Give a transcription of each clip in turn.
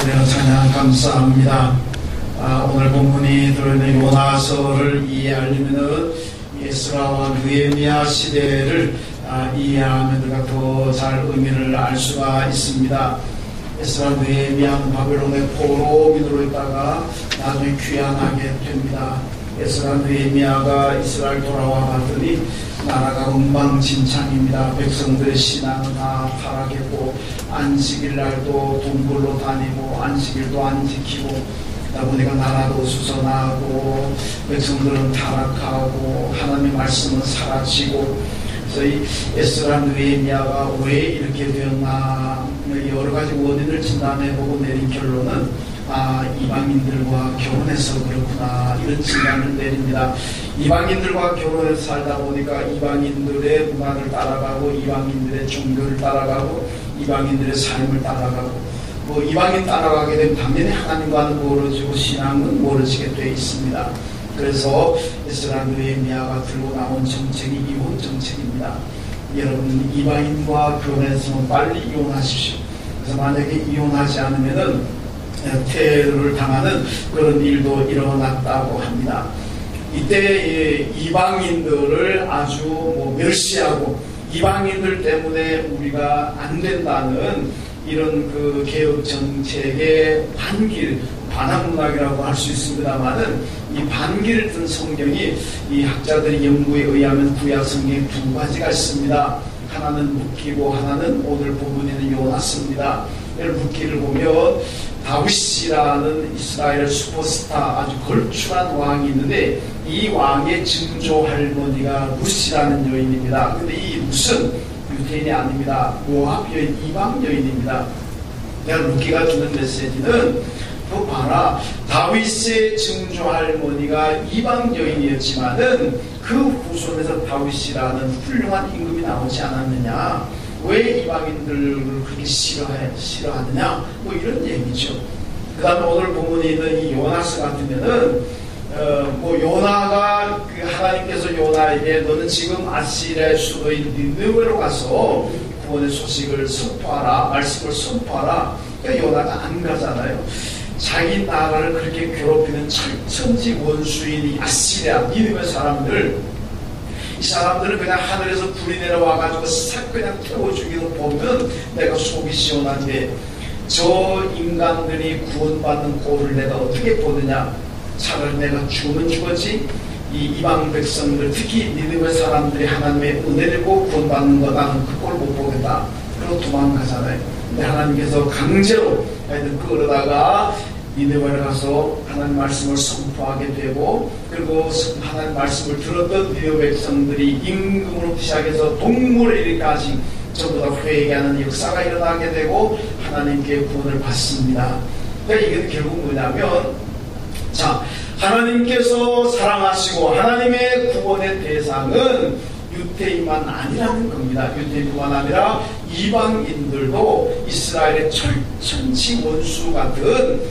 우리는 찬양 감사합니다. 오늘 본문이 들어있는 요나서를 이해하려면은 에스라와 느헤미야 시대를 이해하면 우리가 더 잘 의미를 알 수가 있습니다. 에스라 느헤미야는 바벨론의 포로민으로 있다가 나중에 귀환하게 됩니다. 에스라 느헤미야가 이스라엘 돌아와 봤더니 나라가 엉망진창입니다. 백성들의 신앙은 다 타락했고 안식일 날도 동굴로 다니고 안식일도 안 지키고 그러다 보니까 나라도 수선하고 백성들은 타락하고 하나님의 말씀은 사라지고, 그래서 이 에스라 느헤미야가 왜 이렇게 되었나 여러 가지 원인을 진단해보고 내린 결론은 이방인들과 결혼해서 그렇구나, 이런 진단을 내립니다. 이방인들과 결혼해서 살다 보니까 이방인들의 문화를 따라가고 이방인들의 종교를 따라가고 이방인들의 삶을 따라가고, 이방인 따라가게 되면 당연히 하나님과는 멀어지고 신앙은 멀어지게 되어 있습니다. 그래서 에스라 느헤미야가 들고 나온 정책이 이혼 정책입니다. 여러분, 이방인과 결혼했으면 빨리 이혼하십시오. 그래서 만약에 이혼하지 않으면은 테러를 당하는 그런 일도 일어났다고 합니다. 이때 이방인들을 아주 멸시하고 이방인들 때문에 우리가 안 된다는 이런 그 개혁 정책의 반항문학이라고 할 수 있습니다만은 이 반기를 든 성경이 이 학자들의 연구에 의하면 구약 성경에 두 가지가 있습니다. 하나는 룻기고 하나는 오늘 본문에는 요나서입니다. 룻기를 보면 다윗이라는 이스라엘 슈퍼스타 아주 걸출한 왕이 있는데 이 왕의 증조 할머니가 룻이라는 여인입니다. 근데 이 룻은 유대인이 아닙니다. 모압 여인, 이방 여인입니다. 내가 룻기가 주는 메시지는 또 봐라, 다윗의 증조 할머니가 이방 여인이었지만은 그 후손에서 다윗이라는 훌륭한 임금이 나오지 않았느냐, 왜 이방인들을 그렇게 싫어하느냐, 이런 얘기죠. 그 다음에 오늘 본문에 있는 이 요나서 같으면은 요나가 하나님께서 요나에게 너는 지금 아시리아의 수도인 니느웨로 가서 구원의 소식을 선포하라, 말씀을 선포하라. 그러니까 요나가 안 가잖아요. 자기 나라를 그렇게 괴롭히는 천지 원수인 이 아시리아 니느웨 사람들, 이 사람들은 그냥 하늘에서 불이 내려와가지고 싹 그냥 태워 죽이는 보면 내가 속이 시원한데, 저 인간들이 구원받는 꼴을 내가 어떻게 보느냐. 차라리 내가 죽으면 죽었지, 이 이방 백성들 특히 니느웨 사람들이 하나님의 은혜를 보고 구원받는 거 나는 그 꼴을 못 보겠다. 그러고 도망가잖아요. 근데 하나님께서 강제로 애들 끌어다가 니느웨를 가서 하나님 말씀을 선포하게 되고, 그리고 하나님 말씀을 들었던 니느웨 백성들이 임금으로 시작해서 동물에 이르기까지 전부 다 회개하는 역사가 일어나게 되고 하나님께 구원을 받습니다. 그러니까 이게 결국 뭐냐면, 하나님께서 사랑하시고 하나님의 구원의 대상은 유대인만 아니라는 겁니다. 유대인뿐만 아니라 이방인들도 이스라엘의 천지 원수 같은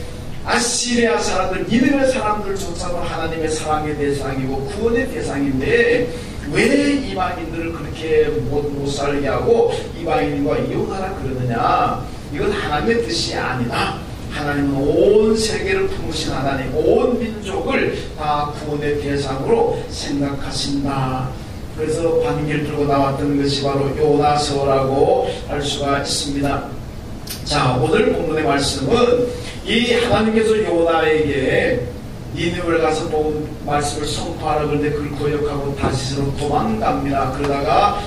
아시리아 사람들, 니느웨 사람들조차도 하나님의 사랑의 대상이고 구원의 대상인데 왜 이방인들을 그렇게 못 살게 하고 이방인과 이혼하라 그러느냐. 이건 하나님의 뜻이 아니다. 하나님은 온 세계를 품으신 하나님, 온 민족을 다 구원의 대상으로 생각하신다. 그래서 반기를 들고 나왔던 것이 바로 요나서라고 할 수가 있습니다. 오늘 본문의 말씀은 이 하나님께서 요나에게 니느웨를 가서 본 말씀을 선포하라 그런데 그걸 거역하고 다시스로 도망갑니다. 그러다가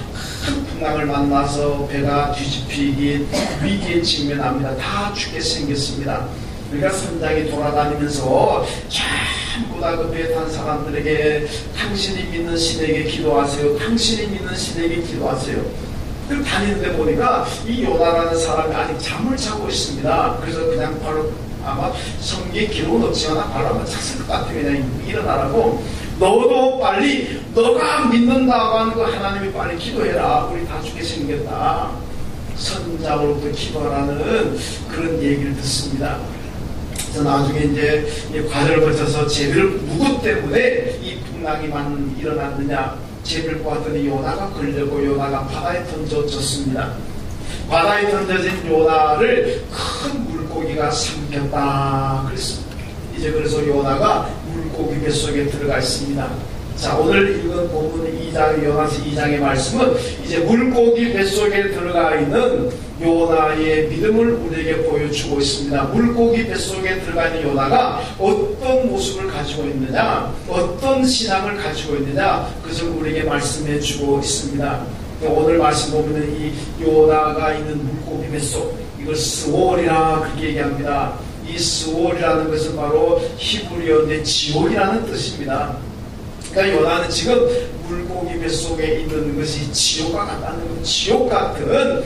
큰 풍랑을 만나서 배가 뒤집히기 위기에 직면합니다. 다 죽게 생겼습니다. 그러니까 선장이 돌아다니면서 전부 다 그 배 탄 사람들에게 당신이 믿는 신에게 기도하세요. 당신이 믿는 신에게 기도하세요. 그리고 다니는데 보니까 이 요나라는 사람이 아직 잠을 자고 있습니다. 그래서 그냥 바로 아마 성경에 기록은 없지만 바로 한번 잤을 것 같아요. 그냥 일어나라고. 너도 빨리 너가 믿는다고 하는 거 하나님이 빨리 기도해라. 우리 다 죽게 생겼다. 선자로부터 기도하라는 그런 얘기를 듣습니다. 그래서 나중에 이제 과정을 거쳐서 제비를 누구 때문에 이 풍랑이만 일어났느냐. 제비를 보았더니 요나가 걸려고 요나가 바다에 던져졌습니다. 바다에 던져진 요나를 큰 물고기가 물고기가 삼켰다 그랬습니다. 이제 그래서 요나가 물고기 뱃속에 들어가 있습니다. 자, 오늘 읽은 본문 2장, 요나서 2장의 말씀은 이제 물고기 뱃속에 들어가 있는 요나의 믿음을 우리에게 보여주고 있습니다. 물고기 뱃속에 들어가 있는 요나가 어떤 모습을 가지고 있느냐, 어떤 신앙을 가지고 있느냐, 그것을 우리에게 말씀해 주고 있습니다. 오늘 말씀 보면 이 요나가 있는 물고기 뱃속, 이걸 스월이라 그렇게 얘기합니다. 이 스월이라는 것은 바로 히브리어인데 지옥이라는 뜻입니다. 그러니까 요나는 지금 물고기 뱃속에 있는 것이 지옥과 같다는 것, 지옥 같은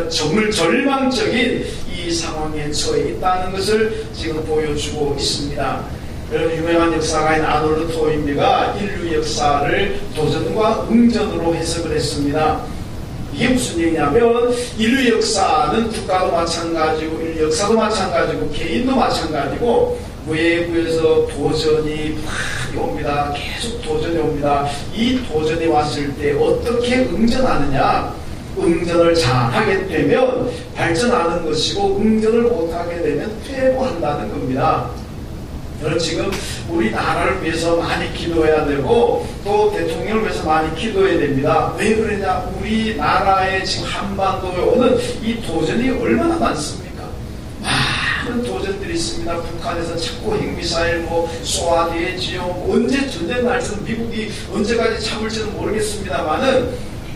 정말 절망적인 이 상황에 처해 있다는 것을 지금 보여주고 있습니다. 여러분, 유명한 역사가인 아놀드 토인비가 인류 역사를 도전과 응전으로 해석을 했습니다. 이게 무슨 얘기냐면 인류 역사는 국가도 마찬가지고 인류 역사도 마찬가지고 개인도 마찬가지고 외부에서 도전이 많이 옵니다. 계속 도전이 옵니다. 이 도전이 왔을 때 어떻게 응전하느냐, 응전을 잘하게 되면 발전하는 것이고 응전을 못하게 되면 퇴보한다는 겁니다. 저는 지금 우리나라를 위해서 많이 기도해야 되고 또 대통령을 위해서 많이 기도해야 됩니다. 왜 그러냐, 우리나라에 지금 한반도에 오는 이 도전이 얼마나 많습니까? 많은 도전들이 있습니다. 북한에서 자꾸 핵미사일 쏘아대지요. 언제 전쟁 날지는 미국이 언제까지 참을지는 모르겠습니다만은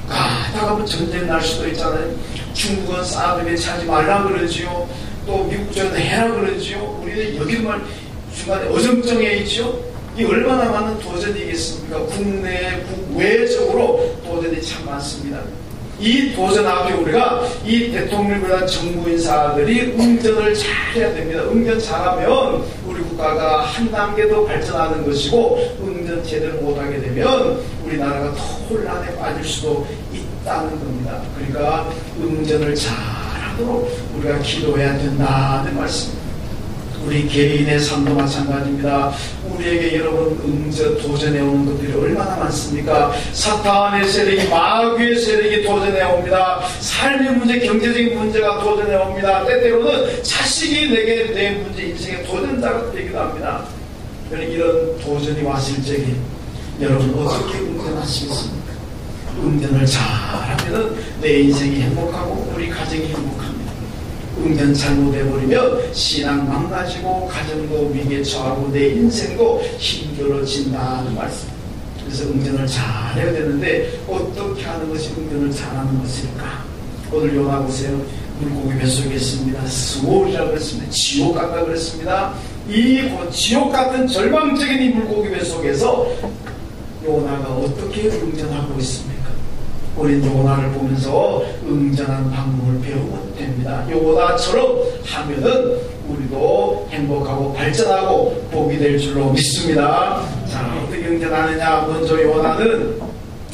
가다가 전쟁 날 수도 있잖아요. 중국은 사드 배치하지 말라 그러지요. 또 미국 쪽은 해라 그러지요. 우리는 여기만 중간에 어정쩡해 있죠. 이 얼마나 많은 도전이겠습니까? 국내, 국외적으로 도전이 참 많습니다. 이 도전 앞에 우리가 이 대통령보다 정부 인사들이 응전을 잘해야 됩니다. 응전 잘하면 우리 국가가 한 단계 더 발전하는 것이고, 응전 제대로 못하게 되면 우리나라가 더 혼란에 빠질 수도 있다는 겁니다. 그러니까 응전을 잘하도록 우리가 기도해야 된다는 말씀입니다. 우리 개인의 삶도 마찬가지입니다. 우리에게 여러분 응전 도전해 오는 것들이 얼마나 많습니까? 사탄의 세력이, 마귀의 세력이 도전해 옵니다. 삶의 문제, 경제적인 문제가 도전해 옵니다. 때때로는 자식이 내게 내 문제, 인생의 도전자가 되기도 합니다. 이런 도전이 왔을 적에 여러분 어떻게 응전하시겠습니까? 응전을 잘하면 내 인생이 행복하고 우리 가정이 행복합니다. 응전 잘못해버리면 신앙 망가지고 가정도 위기에 처하고 내 인생도 힘들어진다는 말씀. 그래서 응전을 잘해야 되는데 어떻게 하는 것이 응전을 잘하는 것일까? 오늘 요나 보세요. 물고기 뱃속에 있습니다. 스월이라고 그랬습니다. 지옥 같다고 그랬습니다. 이 지옥 같은 절망적인 이 물고기 뱃속에서 요나가 어떻게 응전하고 있습니까? 우린 요나를 보면서 응전하는 방법을 배우면 됩니다. 요나처럼 하면은 우리도 행복하고 발전하고 복이 될 줄로 믿습니다. 자, 어떻게 응전하느냐? 먼저 요나는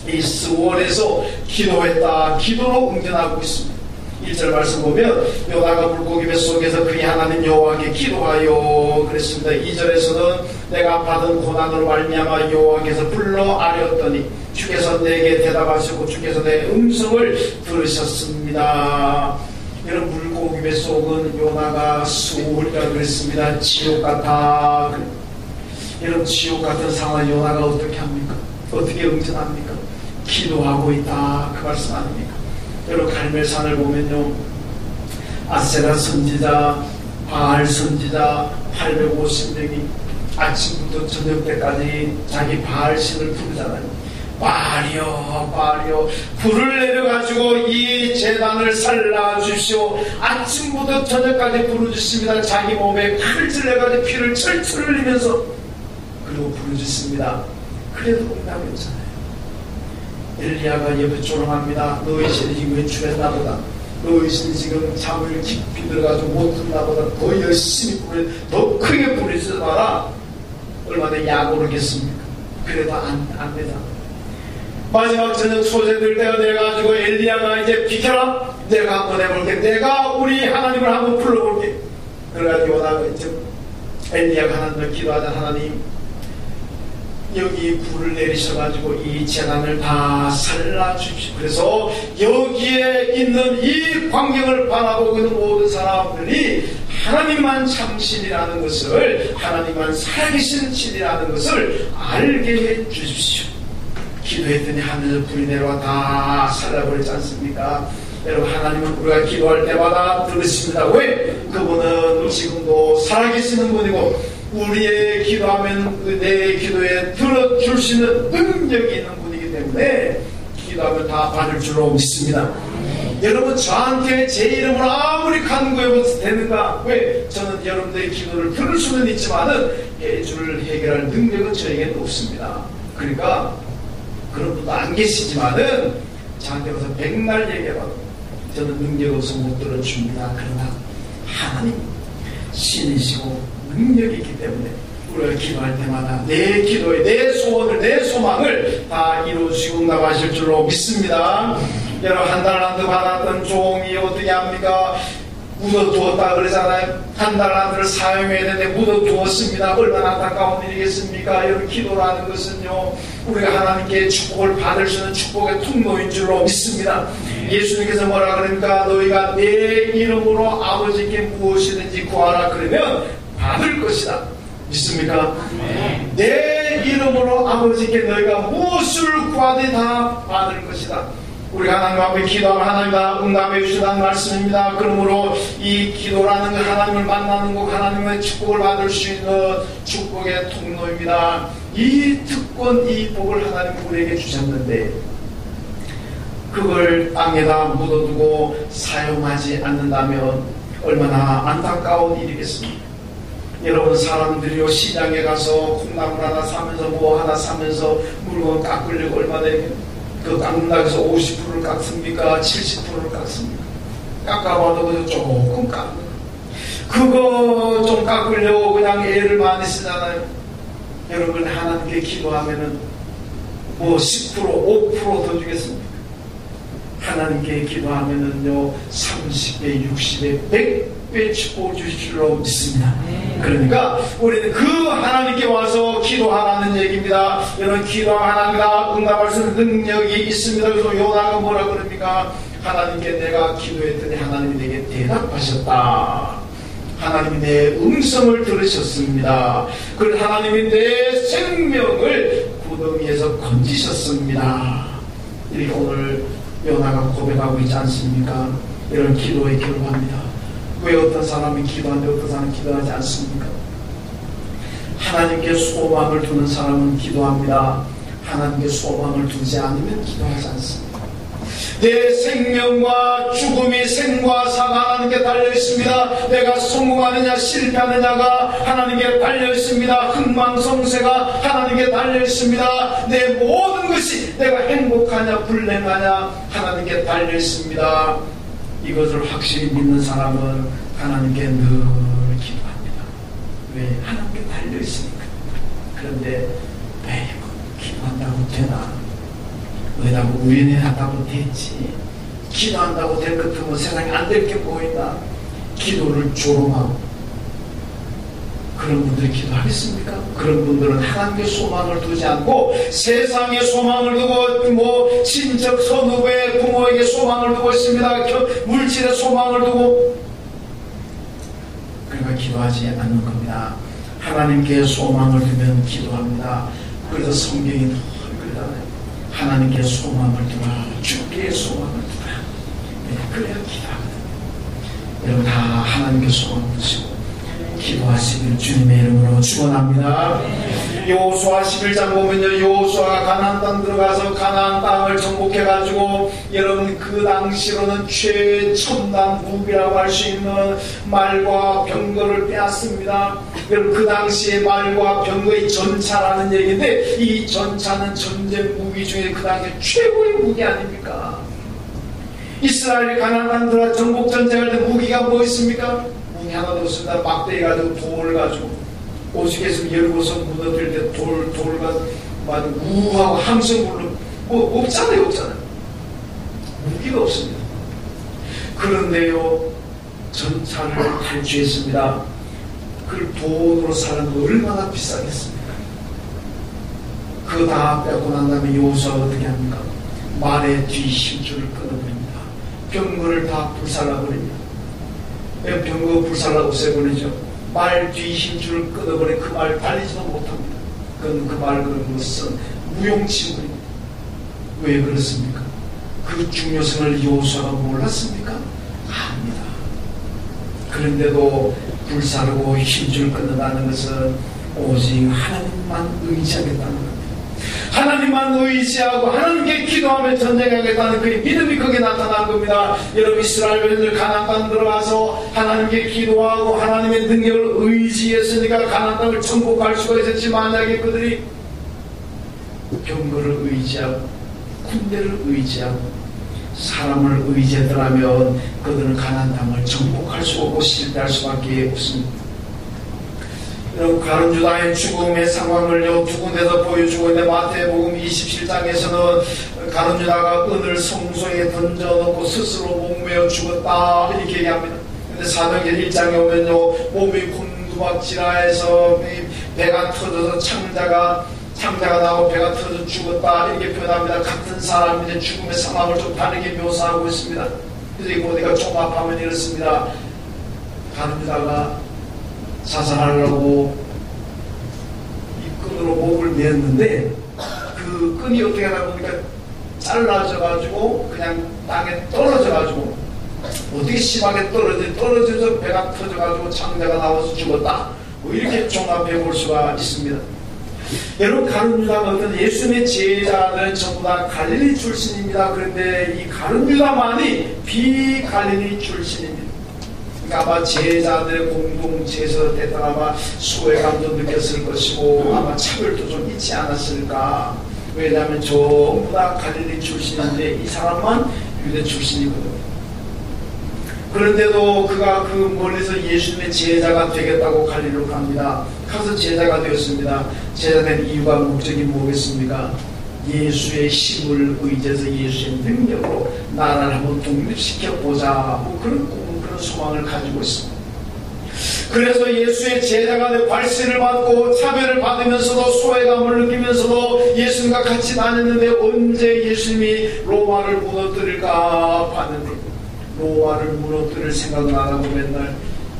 이 스월에서 기도했다. 기도로 응전하고 있습니다. 1절 말씀 보면 요나가 물고기 뱃속에서 그의 하나님 여호와께 기도하여 그랬습니다. 2절에서는 내가 받은 고난으로 말미암아 여호와께서 불러 아뢰었더니 주께서 내게 대답하시고 주께서 내 음성을 들으셨습니다. 이런 물고기 뱃속은 요나가 스월이라고 그랬습니다. 지옥 같아. 이런 지옥 같은 상황 요나가 어떻게 합니까? 어떻게 응전합니까? 기도하고 있다. 그 말씀 아닙니까? 여러분 갈멜산을 보면요, 아세라 선지자, 바알 선지자 850명이 아침부터 저녁 때까지 자기 바알 신을 부르잖아요. 바알이여 바알이여 불을 내려가지고 이 제단을 살라주시오. 아침부터 저녁까지 부르짖습니다. 자기 몸에 칼을 찔러가지고 피를 철철 흘리면서 그리고 부르짖습니다. 그래도 응답했잖아요. 엘리야가 옆에 조롱합니다. 너희 신이 지금 외출했나 보다. 너희 신이 지금 잠을 깊이 들어가지고 못 듣나 보다. 더 열심히 부르, 더 크게 부르지 마라. 얼마나 약오르겠습니까? 그래도 안 되잖아. 마지막 저녁 소재들 때가 돼가지고 엘리야가 이제 비켜라. 내가 한번 해볼게. 내가 우리 하나님을 한번 불러볼게. 그래가지고 요나가 이제 엘리야가 하나님을 기도하자. 하나님, 여기 불을 내리셔가지고 이 재난을 다 살라주십시오. 그래서 여기에 있는 이 광경을 바라보고 있는 모든 사람들이 하나님만 참신이라는 것을, 하나님만 살아계신 신이라는 것을 알게 해 주십시오. 기도했더니 하늘에서 불이 내려와 다 살아버리지 않습니까? 여러분, 하나님은 우리가 기도할 때마다 들으십니다. 왜? 그분은 지금도 살아계시는 분이고 우리의 기도하면 내 기도에 들어줄 수 있는 능력이 있는 분이기 때문에 기도하면 다 받을 줄로 믿습니다. 여러분, 저한테 제 이름으로 아무리 간구해도 되는가? 왜? 저는 여러분들의 기도를 들을 수는 있지만은 해결할 능력은 저에게는 없습니다. 그러니까 그런 분도 안 계시지만은 저한테 와서 백날 얘기해봐도 저는 능력 없어 못 들어줍니다. 그러나 하나님 신이시고 능력이 있기 때문에 우리가 기도할 때마다 내 기도에 내 소원을, 내 소망을 다 이루어주시고 응답하실 줄로 믿습니다. 여러분, 한 달란트 받았던 종이 어떻게 합니까? 묻어두었다 그러잖아요. 한 달란트를 사용해야 되는데 묻어두었습니다. 얼마나 안타까운 일이겠습니까? 여러분, 기도라는 것은요, 우리가 하나님께 축복을 받을 수 있는 축복의 통로인 줄로 믿습니다. 예수님께서 뭐라 그러니까? 너희가 내 이름으로 아버지께 무엇이든지 구하라 그러면 받을 것이다. 믿습니까? 내 이름으로 아버지께 너희가 무엇을 구하든 다 받을 것이다. 우리가 하나님 앞에 기도하면 하나님 다 응답해 주시다는 말씀입니다. 그러므로 이 기도라는 것, 하나님을 만나는 것, 하나님의 축복을 받을 수 있는 축복의 통로입니다. 이 특권, 이 복을 하나님 우리에게 주셨는데 그걸 땅에다 묻어두고 사용하지 않는다면 얼마나 안타까운 일이겠습니까? 여러분, 사람들이요, 시장에 가서 콩나물 하나 사면서 뭐 하나 사면서 물건 깎으려고 얼마나 그 깎는다고 해서 50%를 깎습니까? 70%를 깎습니까? 깎아봐도 그저 조금 깎는 그거 좀 깎으려고 그냥 애를 많이 쓰잖아요. 여러분, 하나님께 기도하면은 뭐 10%, 5% 더 주겠습니까? 하나님께 기도하면은요 30배, 60배, 100배 축복을 주실 줄로 믿습니다. 그러니까 우리는 그 하나님께 와서 기도하라는 얘기입니다. 여러분, 기도하면 하나님과 응답할 수 있는 능력이 있습니다. 그래서 요나가 뭐라 그럽니까? 하나님께 내가 기도했더니 하나님이 내게 대답하셨다. 하나님이 내 음성을 들으셨습니다. 그리고 하나님이 내 생명을 구덩이에서 건지셨습니다. 이렇게 오늘 요나가 고백하고 있지 않습니까? 이런 기도에 결과합니다. 왜 어떤 사람이 기도하는데 어떤 사람은 기도하지 않습니까? 하나님께 소망을 두는 사람은 기도합니다. 하나님께 소망을 두지 않으면 기도하지 않습니다. 내 생명과 죽음이 생과 사가 하나님께 달려있습니다. 내가 성공하느냐 실패하느냐가 하나님께 달려있습니다. 흥망성쇠가 하나님께 달려있습니다. 내 모든 것이 내가 행복하냐 불행하냐 하나님께 달려있습니다. 이것을 확실히 믿는 사람은 하나님께 늘 기도합니다. 왜? 하나님께 달려있으니까. 그런데 매일 기도한다고 되나? 왜냐고 우연히 한다고 됐지. 기도한다고 될 것 같으면 세상에 안 될 게 뭐 있나? 기도를 조롱하고 그런 분들이 기도하겠습니까? 그런 분들은 하나님께 소망을 두지 않고 세상에 소망을 두고 뭐 친척 선후배 부모에게 소망을 두고 있습니다. 물질에 소망을 두고 그러니까 기도하지 않는 겁니다. 하나님께 소망을 두면 기도합니다. 그래서 성경이 늘 그러잖아요. 하나님께 소망을 두라. 주께 소망을 두라. 네, 그래야 기도하거든요. 여러분 다 하나님께 소망을 두시고 기도하시길 주님의 이름으로 축원합니다. 여호수아 11장 보면요, 여호수아가 가나안 땅 들어가서 가나안 땅을 정복해가지고 여러분 그 당시로는 최첨단 무기라고 할 수 있는 말과 병거를 빼앗습니다. 여러분 그 당시에 말과 병거의 전차라는 얘기인데 이 전차는 전쟁 무기 중에 그 당시 최고의 무기 아닙니까? 이스라엘이 가나안 땅 들어가 정복 전쟁할 때 무기가 뭐 있습니까? 무기 하나도 없습니다. 막대기 가지고 돌을 가지고 오죽했으면 열고서 묻어들 때 돌 가지고 우하고 함성 부르고 뭐 없잖아요. 무기가 없습니다. 그런데요 전차를 탈취했습니다. 그걸 돈으로 사는 거 얼마나 비싸겠습니까? 그거 다 빼고 난 다음에 여호수아가 어떻게 합니까? 말의 뒤 힘줄을 끊어버립니다. 병거를 다 불살라버립니다. 병거 불살라 없애버리죠. 말 뒤 힘줄을 끊어버려 그 말 달리지도 못합니다. 그 말 그런 것은 무용지물입니다. 왜 그렇습니까? 그 중요성을 여호수아가 몰랐습니까? 압니다. 그런데도 불사르고 힘줄을 끊는다는 것은 오직 하나님만 의지하겠다는 겁니다. 하나님만 의지하고 하나님께 기도하며 전쟁하겠다는 그의 믿음이 거기에 나타난 겁니다. 여러분, 이스라엘 백성들 가나안 땅 들어가서 하나님께 기도하고 하나님의 능력을 의지했으니까 가나안 땅을 정복할 수가 있었지, 만약에 그들이 병거를 의지하고 군대를 의지하고 사람을 의지하더라면 그들은 가나안 땅을 정복할 수 없고 실패할 수밖에 없습니다. 여러분, 가룟 유다의 죽음의 상황을요 두 군데서 보여주고 있는데, 마태복음 27장에서는 가룟 유다가 은을 성소에 던져놓고 스스로 목매어 죽었다 이렇게 얘기합니다. 근데 사도행전 1장에 오면요 몸이 곤두박질하여서 배가 터져서 창자가 나오고 배가 터져 죽었다 이렇게 표현합니다. 같은 사람인데 죽음의 상황을 좀 다르게 묘사하고 있습니다. 그래서 이 보니까 종합하면 이렇습니다. 가룟 유다가 자살하려고 이 끈으로 목을 메었는데 그 끈이 어떻게 하다 보니까 잘라져가지고 그냥 땅에 떨어져가지고 어떻게 심하게 떨어져서 배가 터져가지고 창자가 나와서 죽었다, 뭐 이렇게 종합해 볼 수가 있습니다. 여러분, 가룟 유다가 어떤 예수님의 제자들은 전부 다 갈릴리 출신입니다. 그런데 이 가룟 유다만이 비갈릴리 출신입니다. 아마 제자들의 공동체에서 때때로 아마 소외감도 느꼈을 것이고 아마 차별도 좀 있지 않았을까. 왜냐하면 전부 다 갈릴리 출신인데 이 사람만 유대 출신이거든요. 그런데도 그가 그 멀리서 예수님의 제자가 되겠다고 갈릴리로 갑니다. 가서 제자가 되었습니다. 제자 된 이유가 목적이 뭐겠습니까? 예수의 힘을 의지해서 예수의 능력으로 나라를 한번 독립시켜보자, 뭐 그런 소망을 가지고 있습니다. 그래서 예수의 제자가 되 발세를 받고 차별을 받으면서도 소외감을 느끼면서도 예수님과 같이 다녔는데 언제 예수님이 로마를 무너뜨릴까 봤는데 로마를 무너뜨릴 생각은 안 하고 맨날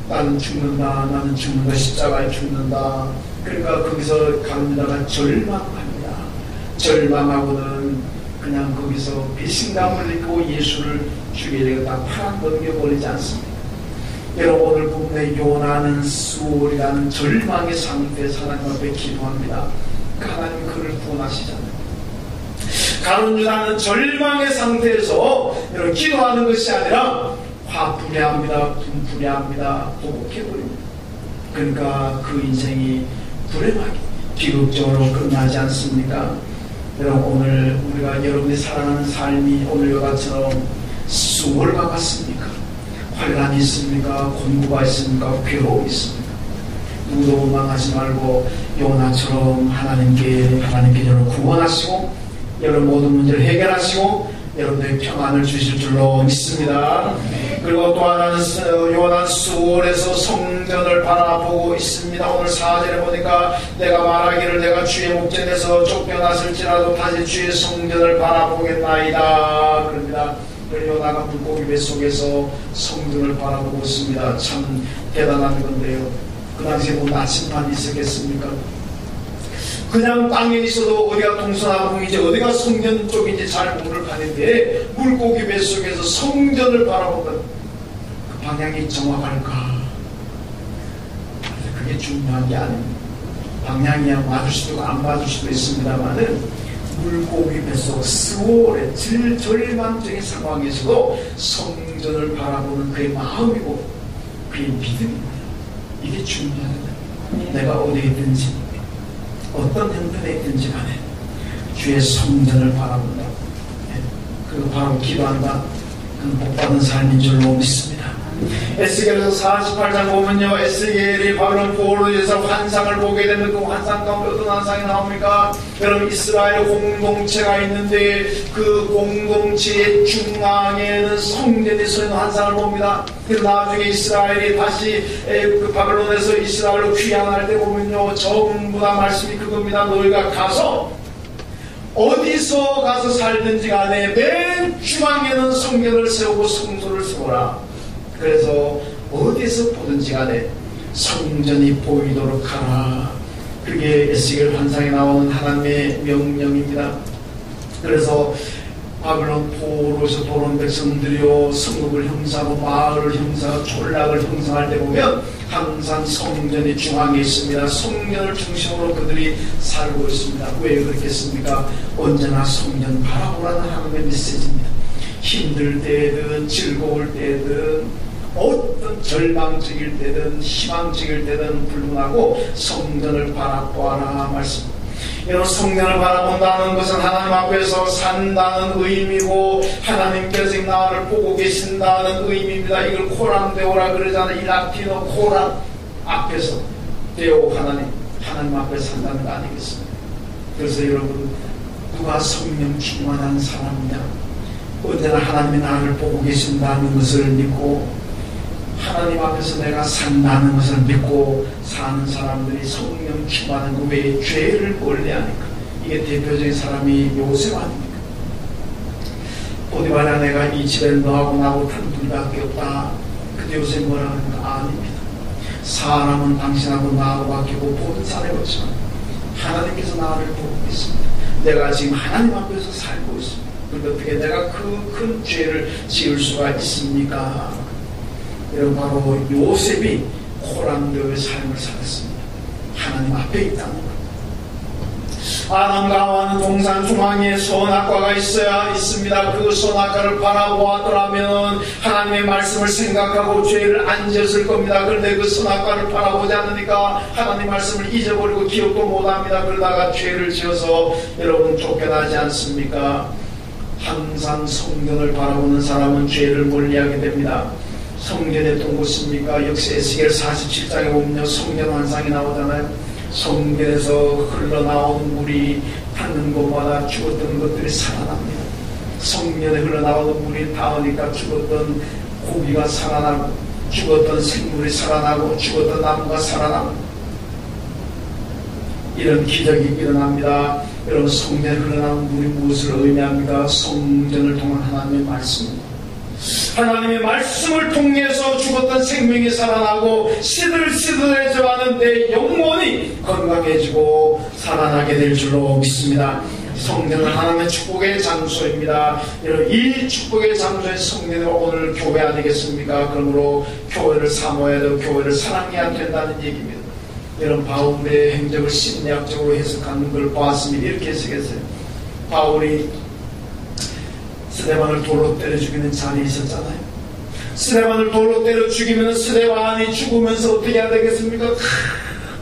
나는 죽는다 십자가에 죽는다. 그러니까 거기서 가룟유다가 절망합니다. 절망하고는 그냥 거기서 배신감을 느끼고 예수를 죽여야 되겠다 팔아 넘겨버리지 않습니다. 여러분, 오늘 본문에 요나는 수월이라는 절망의 상태에서 하나님 앞에 기도합니다. 하나님 그를 구원하시잖아요. 가룟 유다는 절망의 상태에서 여러분 기도하는 것이 아니라 화풀이합니다. 분풀이합니다. 보복해버립니다. 그러니까 그 인생이 불행하게 비극적으로 끝나지 않습니까? 여러분, 오늘 우리가 여러분이 살아가는 삶이 오늘 요나처럼 수월과 같습니까? 환란이 있습니까? 곤고가 있습니까? 괴로움이 있습니까? 누구도 원망하지 말고 요나처럼 하나님께 여러분 구원하시고 여러분 모든 문제를 해결하시고 여러분들의 평안을 주실 줄로 믿습니다. 그리고 또 하나는 요나 수월에서 성전을 바라보고 있습니다. 오늘 4절에 보니까 내가 말하기를 내가 주의 목전에서 쫓겨났을지라도 다시 주의 성전을 바라보겠나이다 그럽니다. 요나가 물고기 배 속에서 성전을 바라보고 있습니다. 참 대단한 건데요. 그 당시에 뭐 나침반이 있었겠습니까? 그냥 땅에 있어도 어디가 동서남북인지 어디가 성전 쪽인지 잘 모르겠는데 물고기 배 속에서 성전을 바라보던 그 방향이 정확할까? 그게 중요한 게 아닙니다. 방향이야 맞을 수도 있고 안 맞을 수도 있습니다만은 물고기 뱃속 스월의 절망적인 상황에서도 성전을 바라보는 그의 마음이고 그의 믿음입니다. 이게 중요합니다. 내가 어디에 있든지 어떤 형편에 있든지 간에 주의 성전을 바라본다. 그리고 바로 기도한다. 그건 복받은 삶인 줄로 믿습니다. 에스겔에서 48장 보면요, 에스겔이 바벨론 포로로 인해서 환상을 보게 되면 그 환상 가운데 어떤 환상이 나옵니까? 여러분, 이스라엘 공동체가 있는데 그 공동체의 중앙에는 성전이 서 있는 환상을 봅니다. 그래서 나중에 이스라엘이 다시 그 바벨론에서 이스라엘로 귀환할 때 보면요, 전부 다 말씀이 그겁니다. 너희가 가서 어디서 가서 살든지 간에 맨 중앙에는 성전을 세우고 성소를 세우라. 그래서 어디서 보든지 간에 성전이 보이도록 하라. 그게 에스겔 환상에 나오는 하나님의 명령입니다. 그래서 바벨론 포로에서 돌아온 백성들이요, 성읍을 형성하고 마을을 형성하고 촌락을 형성할 때 보면 항상 성전이 중앙에 있습니다. 성전을 중심으로 그들이 살고 있습니다. 왜 그렇겠습니까? 언제나 성전 바라보라는 하나님의 메시지입니다. 힘들 때든 즐거울 때든 어떤 절망적일 때든 희망적일 때든 불문하고 성전을 바라보아라 말씀입니다. 여러분, 성전을 바라본다는 것은 하나님 앞에서 산다는 의미고 하나님께서 나를 보고 계신다는 의미입니다. 이걸 코람 데오라 그러잖아요. 이 라틴어 코람 앞에서 데오 하나님 앞에 산다는 거 아니겠습니까? 그래서 여러분, 누가 성령 충만한 사람이냐? 언제나 하나님이 나를 보고 계신다는 것을 믿고 하나님 앞에서 내가 산다는 것을 믿고 사는 사람들이 성령 충만한 그 외에 죄를 멀리하니까. 이게 대표적인 사람이 요셉 아닙니까? 보디발야, 내가 이 집에 너하고 나하고 단 둘밖에 없다. 근데 요셉 뭐라 하는가? 아닙니다. 사람은 당신하고 나하고 바뀌고 모든 사람이 없지만 하나님께서 나를 보고 있습니다. 내가 지금 하나님 앞에서 살고 있습니다. 그런데 어떻게 내가 그 큰 죄를 지을 수가 있습니까? 이런 바로 요셉이 코람데오의 삶을 살았습니다. 하나님 앞에 있다는 것. 아담과 하와는 동산 중앙에 선악과가 있어야 있습니다. 그 선악과를 바라보았더라면 하나님의 말씀을 생각하고 죄를 안 지었을 겁니다. 그런데 그 선악과를 바라보지 않으니까 하나님 말씀을 잊어버리고 기억도 못합니다. 그러다가 죄를 지어서 여러분 쫓겨나지 않습니까? 항상 성전을 바라보는 사람은 죄를 멀리하게 됩니다. 성전에 어떤 곳입니까? 역시 에스겔 47장에 보면 성전 환상이 나오잖아요. 성전에서 흘러나오는 물이 닿는 곳마다 죽었던 것들이 살아납니다. 성전에 흘러나오는 물이 닿으니까 죽었던 고기가 살아나고 죽었던 생물이 살아나고 죽었던 나무가 살아나고 이런 기적이 일어납니다. 여러분, 성전에 흘러나오는 물이 무엇을 의미합니까? 성전을 통한 하나님의 말씀입니다. 하나님의 말씀을 통해서 죽었던 생명이 살아나고 시들시들해져가는 내 영혼이 건강해지고 살아나게 될 줄로 믿습니다. 성전은 하나님의 축복의 장소입니다. 여러분, 이 축복의 장소의 성전은 오늘 교회 아니겠습니까? 그러므로 교회를 사모해야 되고 교회를 사랑해야 된다는 얘기입니다. 여러분, 바울의 행적을 심리학적으로 해석하는 걸 보았습니다. 이렇게 해석했어요. 바울이 스데반을 돌로 때려 죽이는 잔이 있었잖아요. 스데반을 돌로 때려 죽이면 스데반이 죽으면서 어떻게 해야 되겠습니까?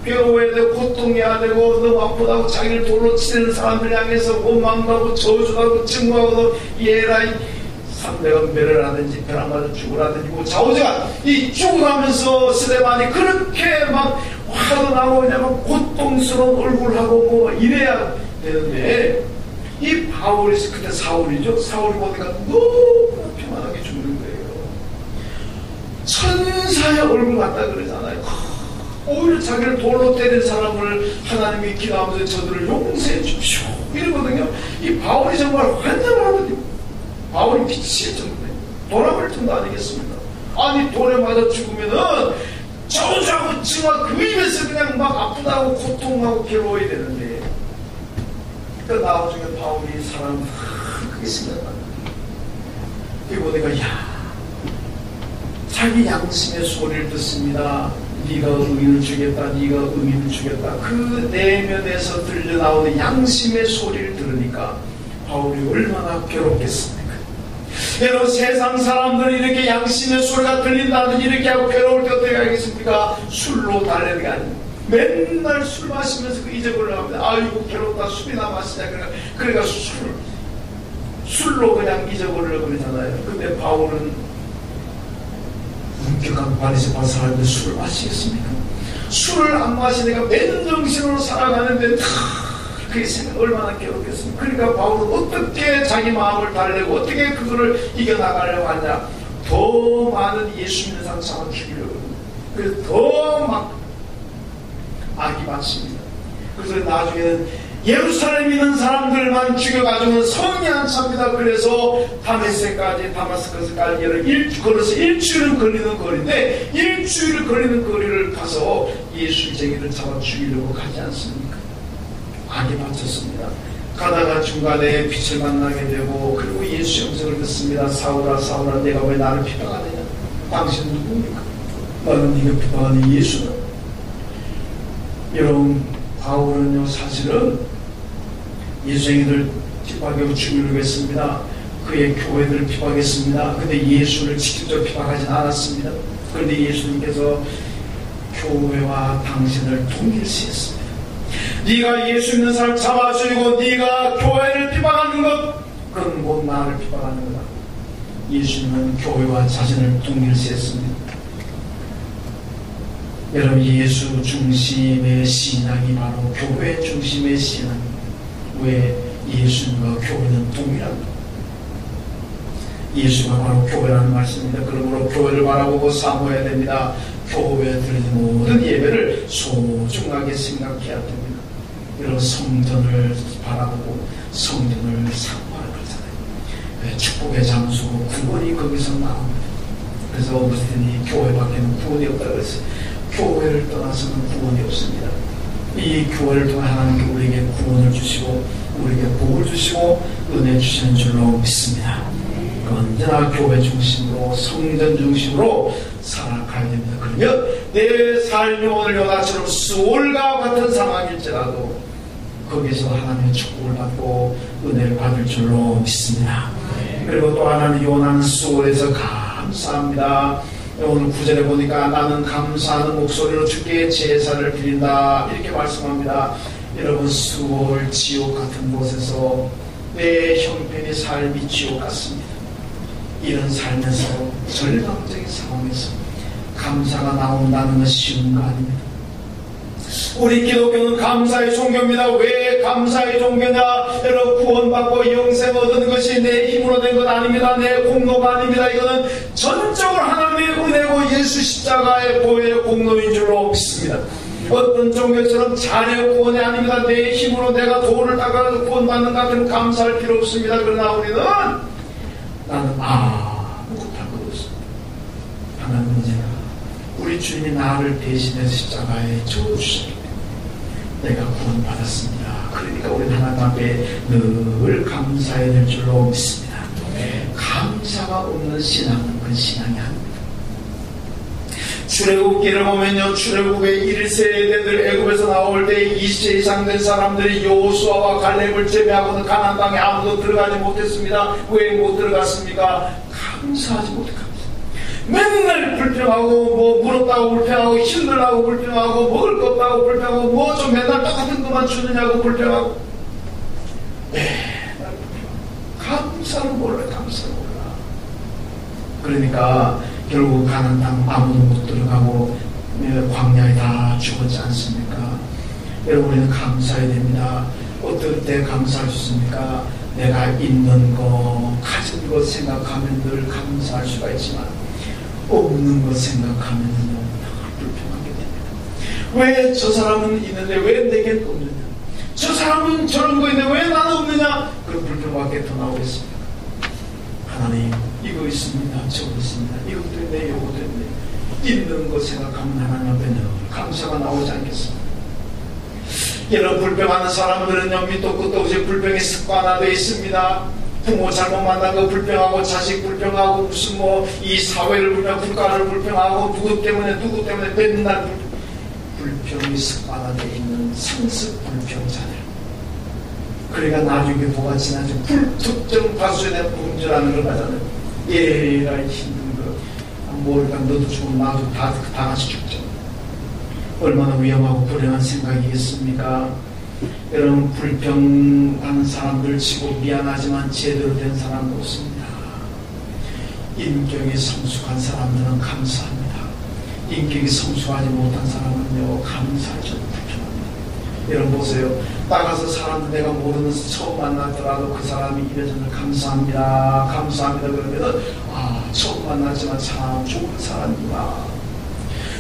괴로워야 되고 고통해야 되고 너무 아프다고 자기를 돌로 치는 사람들 향해서 원망하고 저주하고 증오하고 예라이 300원 배를 하든지 별 안 맞아 죽으라든지 뭐 좌우지간 이 죽어가면서 스데반이 그렇게 막 화도 나고 그냥 고통스러운 얼굴하고 뭐 이래야 되는데 이 바울이 그때 사울이죠. 사울이 보니까 너무 평안하게 죽는 거예요. 천사의 얼굴 같다 그러잖아요. 오히려 자기를 돌로 때린 사람을 하나님이 기도하면서 저들을 용서해 주십시오 이러거든요. 이 바울이 정말 환장을 하거든요. 바울이 미칠 정도예요. 돌아볼 정도 아니겠습니까? 아니 돌에 맞아 죽으면은 저주하고 증오하고 그 입에서 그냥 막 아프다고 고통하고 괴로워야 되는데 그 나중에 바울이 사람 그게 생각난다. 그게 보니까 자기 양심의 소리를 듣습니다. 네가 의인을 주겠다, 네가 의인을 주겠다. 그 내면에서 들려나오는 양심의 소리를 들으니까 바울이 얼마나 괴롭겠습니까? 여러분, 세상 사람들은 이렇게 양심의 소리가 들린다든지 이렇게 하고 괴로울 때 어떻게 하겠습니까? 술로 달래는 게 아닙니다. 맨날 술 마시면서 그 잊어버리려고 합니다. 아이고 괴롭다, 술이나 마시자. 그러니까 술로 그냥 잊어버리려고 그러잖아요. 근데 바울은 엄격한 바리새파 사람인데 술을 마시겠습니까? 술을 안 마시니까 맨정신으로 살아가는데 그게 생각 얼마나 괴롭겠습니까? 그러니까 바울은 어떻게 자기 마음을 달래고 어떻게 그거를 이겨나가려고 하냐? 더 많은 예수 믿는 사람 잡아 죽이려고. 그래서 더 막 악이 많습니다. 그래서 나중에는 예루살렘에 있는 사람들만 죽여가지고는 성이 안 찹니다. 그래서 다마스커스까지 걸어서 일주일은 걸리는 거리인데, 일주일 걸리는 거리를 가서 예수쟁이를 잡아 죽이려고 가지 않습니까? 악에 바쳤습니다. 가다가 중간에 빛을 만나게 되고, 그리고 예수 음성을 듣습니다. 사울아 사울아 내가 왜 나를 비방하느냐? 당신은 누굽니까? 나는 네가 비방하는 예수다. 여러분, 바울은요 사실은 예수쟁이들 핍박하고 죽이려고 했습니다. 그의 교회들을 핍박했습니다. 근데 예수를 직접적으로 핍박하진 않았습니다. 그런데 예수님께서 교회와 당신을 통일시했습니다. 네가 예수 믿는 사람 잡아 죽이고 네가 교회를 핍박하는 것, 그건 곧 나를 핍박하는 거다. 예수님은 교회와 자신을 통일시했습니다. 여러분, 예수 중심의 신앙이 바로 교회 중심의 신앙입니다. 왜? 예수님과 교회는 동일합니다. 예수가 바로 교회라는 말씀입니다. 그러므로 교회를 바라보고 사모해야 됩니다. 교회에 드리는 모든 예배를 소중하게 생각해야 됩니다. 여러분, 성전을 바라보고 성전을 사모하는 거잖아요. 축복의 장소고 구원이 거기서 나옵니다. 그래서 어거스틴이 교회밖에는 구원이 없다고 그랬어요. 교회를 떠나서는 구원이 없습니다. 이 교회를 통해 하나님께 우리에게 구원을 주시고 우리에게 복을 주시고 은혜 주시는 줄로 믿습니다. 언제나 교회 중심으로 성전 중심으로 살아가야 됩니다. 그러면 내 삶이 오늘 요나처럼 수월과 같은 상황일지라도 거기서 하나님의 축복을 받고 은혜를 받을 줄로 믿습니다. 그리고 또 하나는 요나는 수월에서 감사합니다. 오늘 9절에 보니까 나는 감사하는 목소리로 주께 제사를 드린다 이렇게 말씀합니다. 여러분, 수월 지옥 같은 곳에서 내 형편의 삶이 지옥 같습니다. 이런 삶에서 절망적인 상황에서 감사가 나온다는 것은 쉬운 거 아닙니다. 우리 기독교는 감사의 종교입니다. 왜 감사의 종교냐? 여러분, 구원받고 영생 얻는 것이 내 힘으로 된 것 아닙니다. 내 공로가 아닙니다. 이거는 전적으로 하나님의 은혜고 예수 십자가의 보혈의 공로인 줄로 믿습니다. 어떤 종교처럼 자녀 구원이 아닙니다. 내 힘으로 내가 도를 닦아서 구원받는 것 같은 감사할 필요 없습니다. 그러나 우리는 나는 아무것도 할 것 없습니다. 하나님 문제가 우리 주님이 나를 대신해서 십자가에 죽어주셨기 때문에 내가 구원받았습니다. 그러니까 우리는 하나님 앞에 늘 감사해야 될 줄로 믿습니다. 감사가 없는 신앙은 그 신앙이 아닙니다. 출애굽기를 보면요, 출애굽의 1세대들 애굽에서 나올 때 20세 이상 된 사람들이 여호수아와 갈렙을 제외하고는 가나안 땅에 아무도 들어가지 못했습니다. 왜 못 들어갔습니까? 감사하지 못했습니다. 맨날 불평하고 뭐 물었다고 불평하고 힘들다고 불평하고 먹을 것 없다고 불평하고 뭐 좀 맨날 똑같은 것만 주느냐고 불평하고 맨날 감사를 몰라요. 감사를 몰라. 그러니까 결국 가나안 땅 아무도 못 들어가고 광야에 다 죽었지 않습니까? 여러분, 우리는 감사해야 됩니다. 어떨 때 감사할 수 있습니까? 내가 있는 거 가진 것 생각하면 늘 감사할 수가 있지만 없는 것 생각하면 너무 불평하게 됩니다. 왜 저 사람은 있는데 왜 내겐 없느냐? 저 사람은 저런 거 있는데 왜 나는 없느냐? 그 불평밖에 더 나오겠습니다. 하나님, 이거 있습니다. 저거 있습니다. 이것도 있네, 이것도 있네. 있는 것 생각하면 하나님 앞에 늘 감사가 나오지 않겠습니까? 이런 불평하는 사람들은요, 밑도 끝도 없이 불평이 습관화되어 있습니다. 부모 잘못 만난 거 불평하고, 자식 불평하고, 무슨 뭐 이 사회를 불평하고, 국가를 불평하고, 누구 때문에 맨날 불평이 습관화되어 있는 상습 불평자들. 그러니까 나중에 뭐가 지나죠? 불특정 다수의 문제라는 걸 하잖아요. 얘가 힘든 거, 뭘까, 너도 죽으면 나도 다 같이 죽죠. 얼마나 위험하고 불행한 생각이겠습니까? 여러분, 불평하는 사람들 치고 미안하지만 제대로 된 사람도 없습니다. 인격이 성숙한 사람들은 감사합니다. 인격이 성숙하지 못한 사람은요, 감사하지 불평합니다. 여러분 보세요. 나가서 사람들 내가 모르는 처음 만났더라도 그 사람이 이래저래 감사합니다. 감사합니다. 그러면은 처음 만났지만 참 좋은 사람이구나.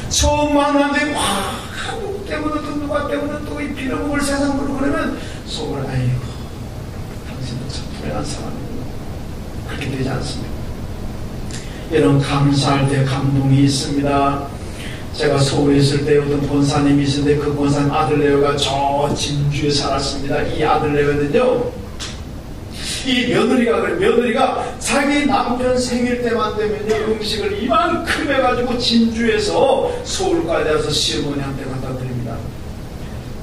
처음 만났는데 한국 때 때문에 또 누가 때문에 또 이 빌어먹을 세상으로 그러면 속을 아이고 당신도 참 불행한 사람이구나. 그렇게 되지 않습니까? 이런 감사할 때 감동이 있습니다. 제가 서울에 있을 때 어떤 권사님이 있었는데 그 권사님 아들 레오가 저 진주에 살았습니다. 이 아들 레오는요, 이 며느리가 자기 남편 생일 때만 되면요 음식을 이만큼 해가지고 진주에서 서울까지 와서 시어머니한테 갖다 드립니다.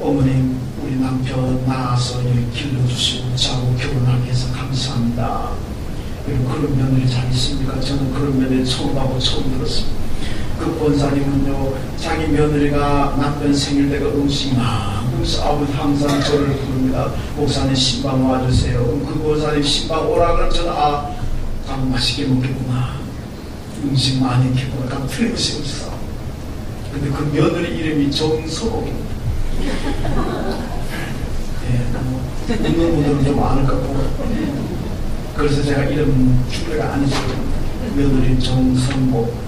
어머님, 우리 남편 낳아서 여기 길러주시고 저하고 결혼하게 해서 감사합니다. 여러분, 그런 며느리 잘 있습니까? 저는 그런 며느리 처음 하고 처음 들었습니다. 그 권사님은요, 자기 며느리가 남편 생일 때가 음식 만큼 싸우고 항상 저를 부릅니다. 목사님 신방 와주세요. 그 권사님 신방 오라 그러면 저는 가면 맛있게 먹겠구나. 음식 많이 했겠구나. 가면 틀림없이 음식 싸워. 근데 그 며느리 이름이 정서옥입니다. 예, 웃는 분들은 좀 많을까 보고. 그래서 제가 이름 출래가 안 했어요. 며느리 정선복.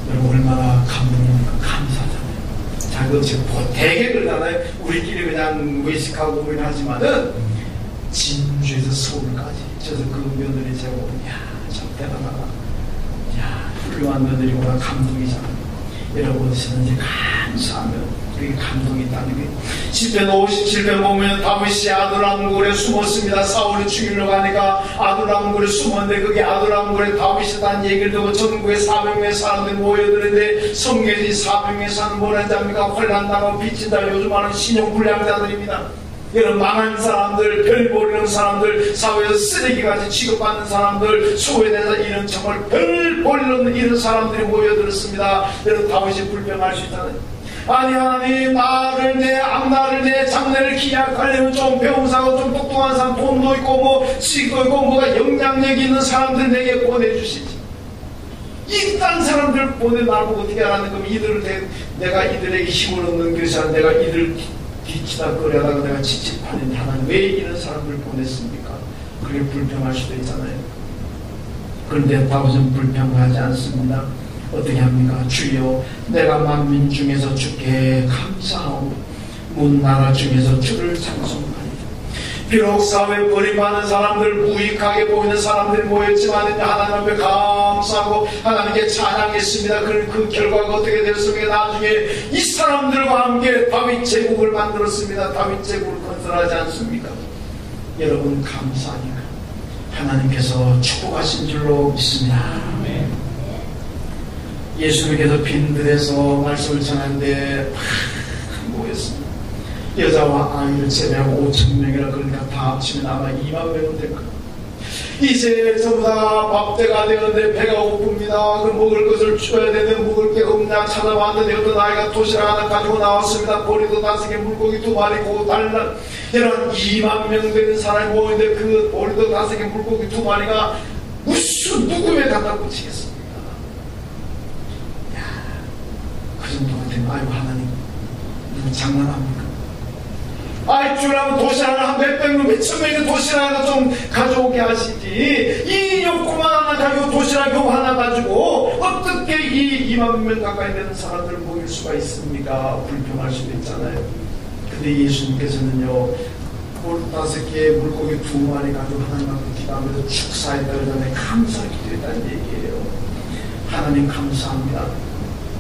여러분, 얼마나 감동입니까? 감사하잖아요. 자, 그 지금 되게 그러잖아요. 우리끼리 그냥 외식하고 그러긴 하지만은 진주에서 서울까지. 저도 그 며느리 제가 보면 참 대단하다. 훌륭한 며느리보다 감동이잖아요. 여러분, 저는 이제 감사하면 그게 감동이 있다는 게. 시편 57편 보면 다윗이 아둘람굴에 숨었습니다. 사울이 죽이려고 하니까 아둘람굴에 숨었는데 그게 아둘람굴에 다윗이 단 얘기를 듣고 전국에 400명의 사람들이 모여드는데 성경이 400명의 사람은 뭐라는지 압니까? 혼란당하고 빚진다. 요즘 하는 신용불량자들입니다. 이런 망한 사람들, 별 모르는 사람들, 사회에서 쓰레기같이 취급받는 사람들, 소외돼서 이런 정말 별 모르는 이런 사람들이 모여들었습니다. 여러분, 다윗이 불평할 수 있잖아요. 아니, 하나님, 나를 내 장래를 기약하려면 좀 배운 사람, 좀 똑똑한 사람, 돈도 있고 뭐 지식도 있고 뭐가 영향력이 있는 사람들 내게 보내주시지. 이딴 사람들 보내놔보고 어떻게 하라는 거면 내가 이들에게 힘을 얻는 것이 아니라 내가 이들 뒤치다 거려다가 내가 지치파는 하나님 왜 이런 사람들을 보냈습니까? 그게 불평할 수도 있잖아요. 그런데 다윗은 불평하지 않습니다. 어떻게 합니까? 주여, 내가 만민 중에서 주께 감사하오. 문나라 중에서 주를 찬송하리라. 비록 사회에 버림받는 사람들, 무익하게 보이는 사람들이 모였지만 하나님 앞에 감사하고 하나님께 찬양했습니다. 그 결과가 어떻게 되었습니까? 나중에 이 사람들과 함께 다윗 제국을 만들었습니다. 다윗 제국을 건설하지 않습니까? 여러분, 감사하니까 하나님께서 축복하신 줄로 믿습니다. 예수님께서 빈들에서 말씀을 전하는데 모였습니다. 여자와 아이를 제외하고 5,000명이라 그러니까 다 합치면 아마 2만 명은 될 거예요. 이제 전부 다 밥때가 되었는데 배가 고픕니다. 그 먹을 것을 줘야 되는데 먹을 게 없나 찾아봤는데 어떤 아이가 도시락 하나 가지고 나왔습니다. 보리도 5개, 물고기 2마리, 고달라 이런 2만 명 되는 사람이 모이는데 그 보리도 5개, 물고기 2마리가 무슨 누구에 갖다 붙이겠습니까? 그 정도 같으면 아이고 하나님 장난합니까? 아이 주라면 도시락을 한 몇백 명, 몇천 명의 도시락을 좀 가져오게 하시지 이 욕구만 하나 가지고 도시락 요 하나 가지고 어떻게 이 2만 명 가까이 되는 사람들을 먹일 수가 있습니까? 불평할 수도 있잖아요. 근데 예수님께서는요 물 5개, 물고기 2마리 가지고 하나님 앞에 기도하면서 축사했다고 전에 감사 기도했다는 얘기예요. 하나님 감사합니다.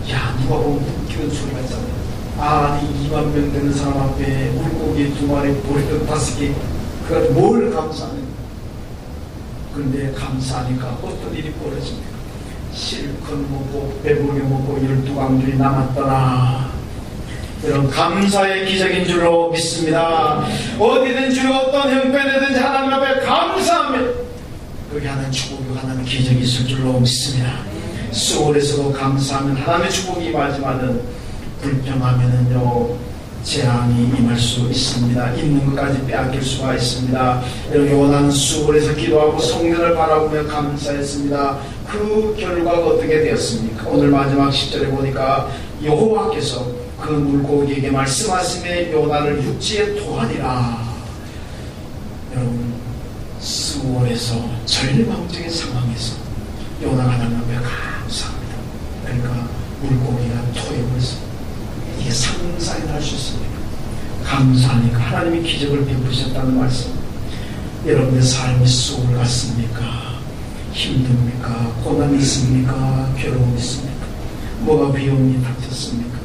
야, 누가 보면 웃기는 소리가 있잖아요. 아니 2만 명 되는 사람 앞에 물고기 2마리, 보리도 5개, 그가 뭘 감사하는가? 그런데 감사하니까 어떤 일이 벌어집니까? 실컷 먹고 배부르게 먹고 12강들이 남았더라. 여러분, 감사의 기적인 줄로 믿습니다. 어디든지 어떤 형편이든지 하나님 앞에 감사하면 그게 하나님 축복이고 하나님 기적이 있을 줄로 믿습니다. 수월에서도 감사하면 하나님의 축복이 임하지만은 불평하면은요 재앙이 임할 수 있습니다. 있는 것까지 빼앗길 수가 있습니다. 여러분, 요나는 수월에서 기도하고 성전을 바라보며 감사했습니다. 그 결과가 어떻게 되었습니까? 오늘 마지막 10절에 보니까 여호와께서 그 물고기에게 말씀하시며 요나를 육지에 토하니라. 여러분, 수월에서 절망적인 상황에서 요나가 하나님 앞에 감사합니다. 그러니까 물고기가 토해버렸습니다. 어떻게 상상이나 할 수 있습니까? 감사하니까 하나님이 기적을 베푸셨다는 말씀. 여러분의 삶이 소울 같습니까? 힘듭니까? 고난이 있습니까? 괴로움이 있습니까? 뭐가 비용이 닥쳤습니까?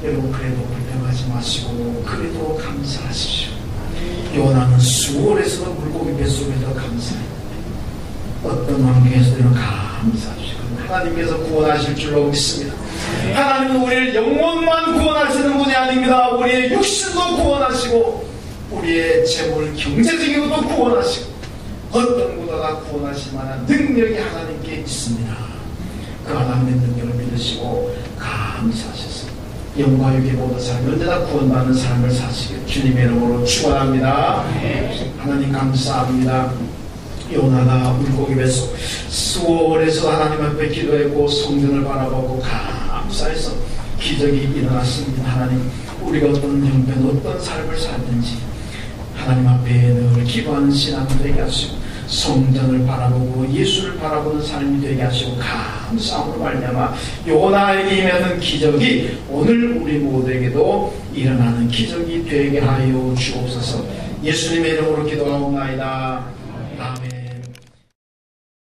여러분 그래도 불평하지 마시고 그래도 감사하십시오. 요나는 수월에서도 물고기 뱃속에서 감사했는데 어떤 환경에서도 감사하십시오. 하나님께서 구원하실 줄로 믿습니다. 하나님은 우리를 영혼만 구원하시는 분이 아닙니다. 우리의 육신도 구원하시고 우리의 재물 경제적인 것도 구원하시고 어떤 것보다 구원하실 만한 능력이 하나님께 있습니다. 그 하나님의 능력을 믿으시고 감사하셔서 영과 육의 모든 사람 언제나 구원받는 삶을 사시길 주님의 이름으로 축원합니다. 하나님 감사합니다. 요나가 물고기 뱃속 수월에서 하나님 앞에 기도했고 성전을 바라보고 감사해서 기적이 일어났습니다. 하나님 우리가 어떤 형편 어떤 삶을 살든지 하나님 앞에 늘 기도하는 신앙이 되게 하시고 성전을 바라보고 예수를 바라보는 삶이 되게 하시고 감사함으로 말미암아 요나에게 임하는 기적이 오늘 우리 모두에게도 일어나는 기적이 되게 하여 주옵소서. 예수님의 이름으로 기도하옵나이다. 아멘.